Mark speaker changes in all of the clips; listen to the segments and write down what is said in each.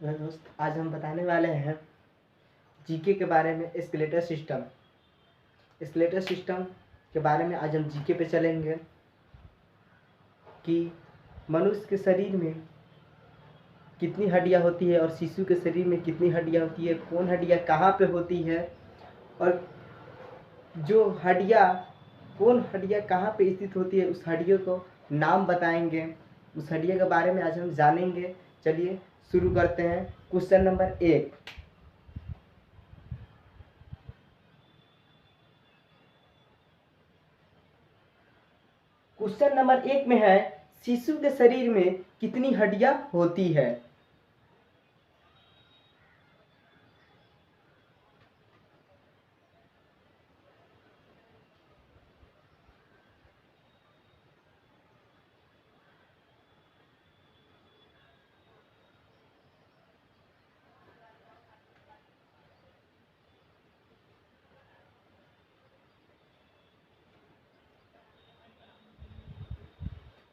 Speaker 1: Hello दोस्त, आज हम बताने वाले हैं जीके के बारे में। स्केलेटल सिस्टम के बारे में आज हम जीके पे चलेंगे कि मनुष्य के शरीर में कितनी हड्डियां होती है और शिशु के शरीर में कितनी हड्डियां होती है, कौन हड्डियां कहाँ पे होती है और जो हड्डियां कौन हड्डियां कहाँ पे स्थित होती है, उस हड्डियों को नाम बताएंगे। उस हड्डियों के बारे में आज हम जानेंगे। चलिए शुरू करते हैं। Question number 1। क्वेश्चन नंबर 1 में है, शिशु के शरीर में कितनी हड्डियां होती है।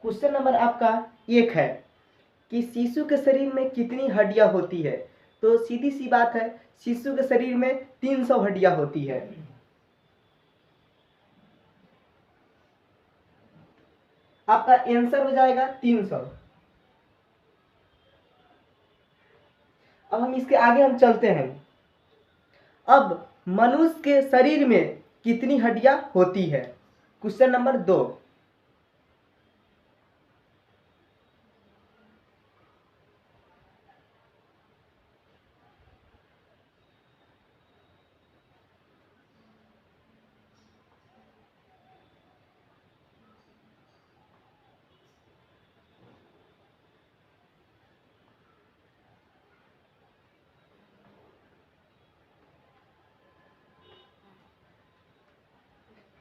Speaker 1: क्वेश्चन नंबर आपका 1 है कि शिशु के शरीर में कितनी हड्डियां होती है। तो सीधी सी बात है, शिशु के शरीर में 300 हड्डियां होती है। आपका आंसर हो जाएगा 300। अब हम इसके आगे हम चलते हैं। अब मनुष्य के शरीर में कितनी हड्डियां होती है। Question number 2।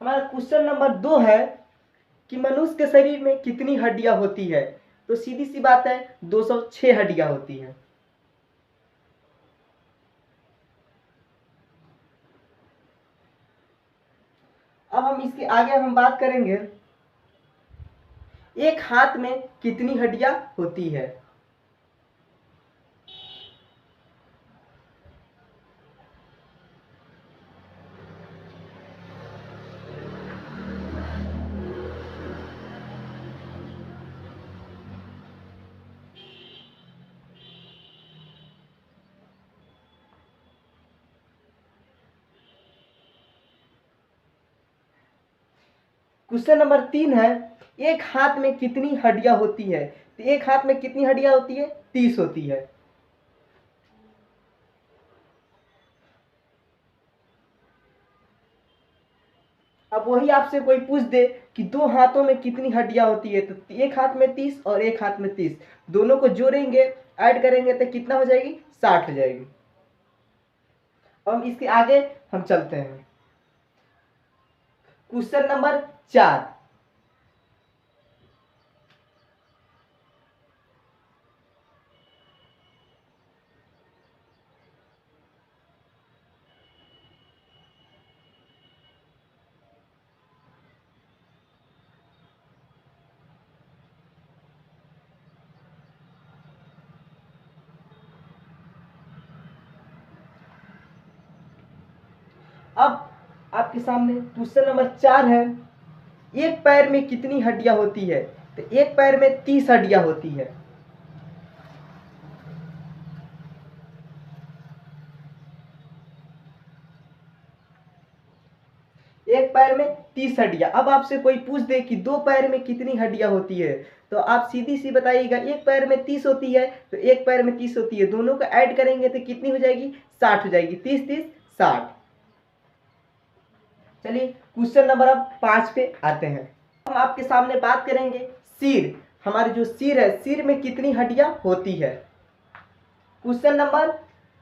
Speaker 1: हमारा क्वेश्चन नंबर 2 है कि मनुष्य के शरीर में कितनी हड्डियां होती है। तो सीधी सी बात है, 206 हड्डियां होती है। अब हम इसके आगे हम बात करेंगे, एक हाथ में कितनी हड्डियां होती है। क्वेश्चन नंबर 3 है, एक हाथ में कितनी हड्डियां होती है। तो एक हाथ में कितनी हड्डियां होती है, 30 होती है। अब वही आपसे कोई पूछ दे कि 2 हाथों में कितनी हड्डियां होती है, तो एक हाथ में 30 और एक हाथ में 30, दोनों को जोड़ेंगे, ऐड करेंगे तो कितना हो जाएगी, 60 हो जाएगी। अब इसके आगे हम चलते हैं। Question number 4। अब आपके सामने क्वेश्चन नंबर 4 है, एक पैर में कितनी हड्डियां होती है। तो एक पैर में 30 हड्डियां होती है। एक पैर में 30 हड्डियां। अब आपसे कोई पूछ दे कि 2 पैर में कितनी हड्डियां होती है, तो आप सीधी सी बताइएगा, एक पैर में 30 होती है तो एक पैर में 30 होती है, दोनों को ऐड करेंगे तो कितनी हो जाएगी, 60 हो जाएगी। 30 30 60। चलिए क्वेश्चन नंबर अब 5 पे आते हैं। हम आपके सामने बात करेंगे सिर। हमारे जो सिर है, सिर में कितनी हड्डियां होती है। क्वेश्चन नंबर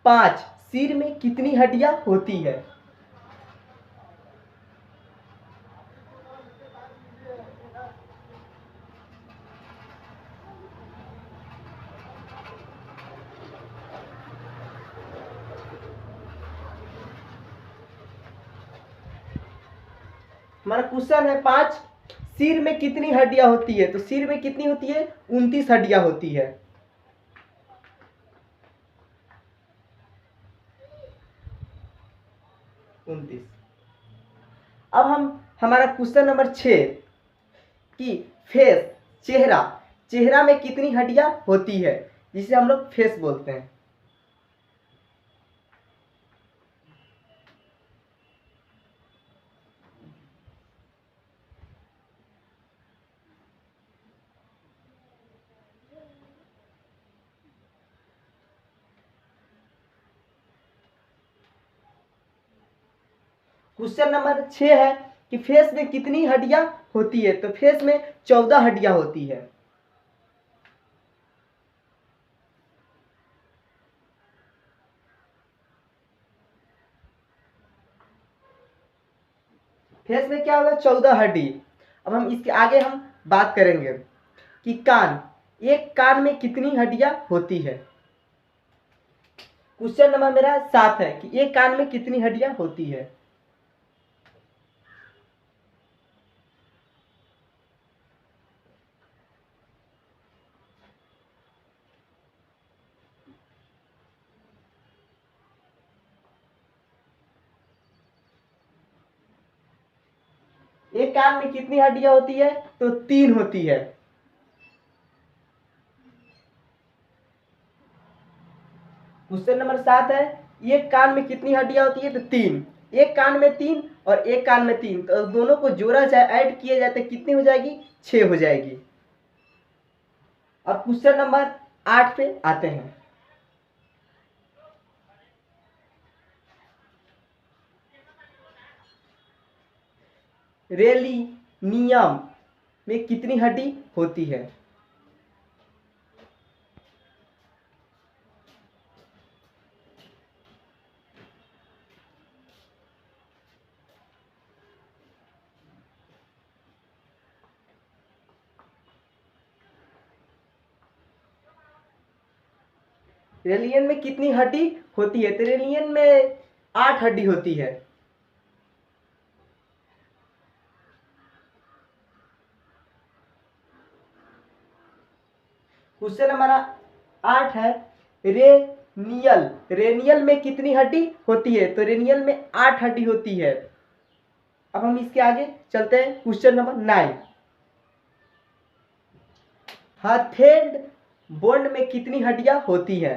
Speaker 1: 5, सिर में कितनी हड्डियां होती है। हमारा क्वेश्चन है 5, सिर में कितनी हड्डियां होती है। तो सिर में कितनी होती है, 29 हड्डियां होती है। 29। अब हम हमारा क्वेश्चन नंबर 6 कि फेस चेहरा, चेहरा में कितनी हड्डियां होती है, जिसे हम लोग फेस बोलते हैं। क्वेश्चन नंबर 6 है कि फेस में कितनी हड्डियां होती है, तो फेस में 14 हड्डियां होती है। फेस में क्या होगा, 14 हड्डी। अब हम इसके आगे हम बात करेंगे कि कान, एक कान में कितनी हड्डियां होती है। क्वेश्चन नंबर मेरा 7 है कि एक कान में कितनी हड्डियां होती है। एक कान में कितनी हड्डियां होती है, तो 3 होती है। क्वेश्चन नंबर 7 है एक कान में कितनी हड्डियां होती है, तो 3। एक कान में 3 और एक कान में 3, तो दोनों को जोड़ा जाए, ऐड किए जाए तो कितनी हो जाएगी, 6 हो जाएगी। अब क्वेश्चन नंबर 8 पे आते हैं। रेलिनियम में कितनी हड्डी होती है। रेलियन में कितनी हड्डी होती है, तो रेलियन में 8 हड्डी होती है। क्वेश्चन नंबर 8 है रेनियल, रेनियल में कितनी हड्डी होती है, तो रेनियल में 8 हड्डी होती है। अब हम इसके आगे चलते हैं। क्वेश्चन नंबर 9, हथेली बोन में कितनी हड्डियां होती है।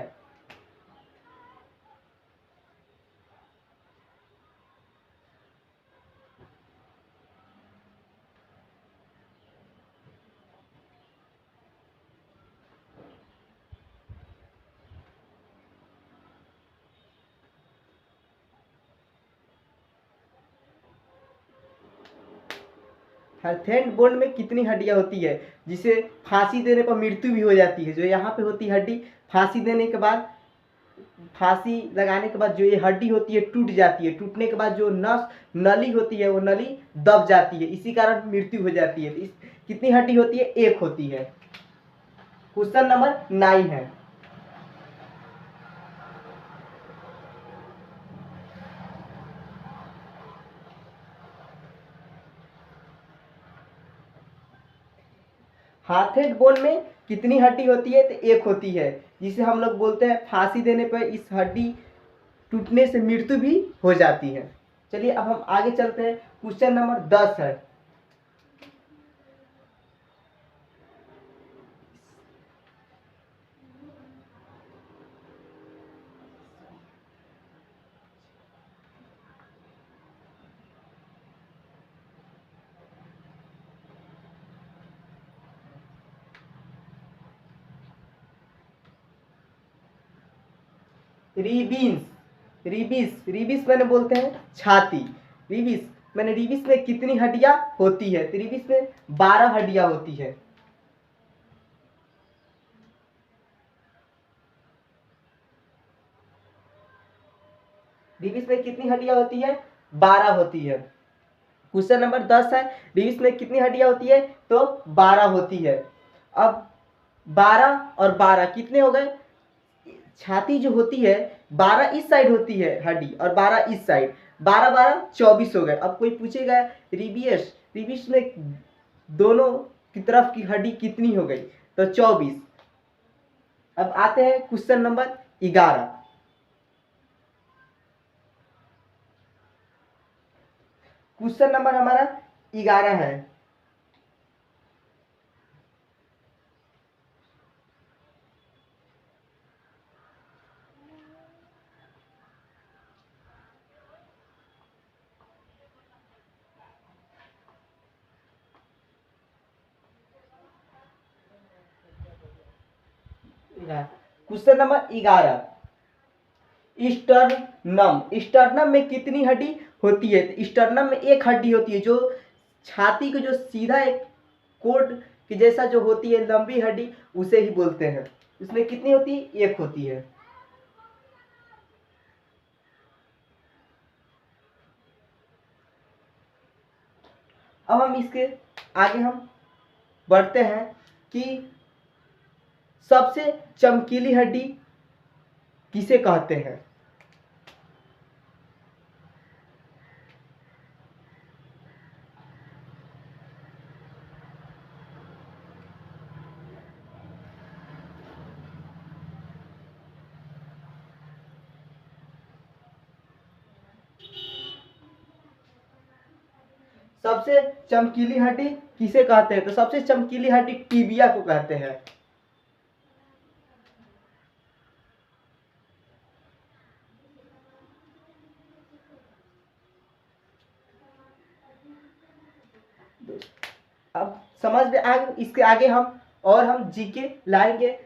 Speaker 1: हथेली बोन में कितनी हड्डियां होती है, जिसे फांसी देने पर मृत्यु भी हो जाती है। जो यहाँ पे होती है हड्डी, फांसी देने के बाद, फांसी लगाने के बाद जो ये हड्डी होती है टूट जाती है। टूटने के बाद जो नस नली होती है वो नली दब जाती है, इसी कारण मृत्यु हो जाती है। कितनी हड्डी होती है, 1 होती है। क्वेश्चन नंबर 9 है हाथेड बोन में कितनी हड्डी होती है, तो 1 होती है, जिसे हम लोग बोलते हैं फांसी देने पर इस हड्डी टूटने से मृत्यु भी हो जाती है। चलिए अब हम आगे चलते हैं। क्वेश्चन नंबर 10 है रिबिन्स, रिबिस, रिबिस मैंने बोलते हैं छाती। रिबिस मैंने, रिबिस में कितनी हड्डियां होती है, तो रिबिस में 12 हड्डियां होती है। रिबिस में कितनी हड्डियां होती है, 12 होती है। क्वेश्चन नंबर 10 है रिबिस में कितनी हड्डियां होती है, तो 12 होती है। अब 12 और 12 कितने हो गए, छाती जो होती है 12 इस साइड होती है हड्डी और 12 इस साइड, 12 12 24 हो गए। अब कोई पूछेगा रिबियस, रिबिस में दोनों की तरफ की हड्डी कितनी हो गई, तो 24। अब आते हैं क्वेश्चन नंबर 11। क्वेश्चन नंबर हमारा 11 है। Question number 11, sternum. स्टर्नम में कितनी हड्डी होती है? स्टर्नम में एक हड्डी होती है, जो छाती को जो सीधा एक कोट के जैसा जो होती है लंबी हड्डी, उसे ही बोलते हैं। इसमें कितनी होती है? एक होती है। अब हम इसके आगे हम बढ़ते हैं कि सबसे चमकीली हड्डी किसे कहते हैं? सबसे चमकीली हड्डी किसे कहते हैं? तो सबसे चमकीली हड्डी टीबिया को कहते हैं। अब समझ में आ, इसके आगे हम जीके लाएंगे।